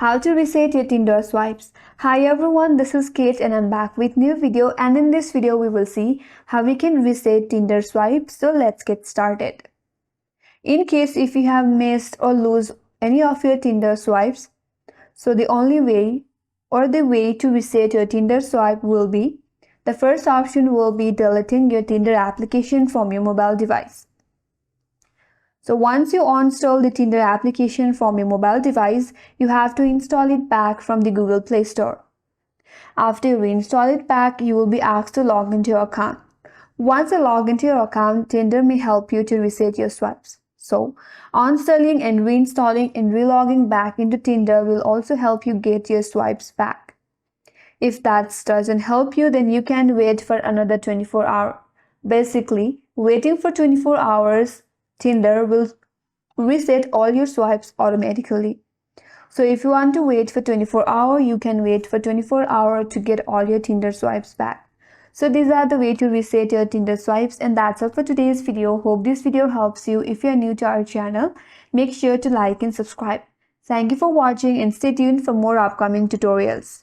How to reset your Tinder swipes. Hi everyone, this is Kate and I'm back with new video, and in this video we will see how we can reset Tinder swipes. So let's get started. In case if you have missed or lose any of your Tinder swipes, so the only way or the way to reset your Tinder swipe will be, the first option will be deleting your Tinder application from your mobile device. So once you uninstall the Tinder application from your mobile device, you have to install it back from the Google Play Store. After you reinstall it back, you will be asked to log into your account. Once you log into your account, Tinder may help you to reset your swipes. So, uninstalling and reinstalling and relogging back into Tinder will also help you get your swipes back. If that doesn't help you, then you can wait for another 24 hours. Basically, waiting for 24 hours, Tinder will reset all your swipes automatically. So if you want to wait for 24 hours, you can wait for 24 hours to get all your Tinder swipes back. So these are the way to reset your Tinder swipes, and that's all for today's video. Hope this video helps you. If you are new to our channel, make sure to like and subscribe. Thank you for watching and stay tuned for more upcoming tutorials.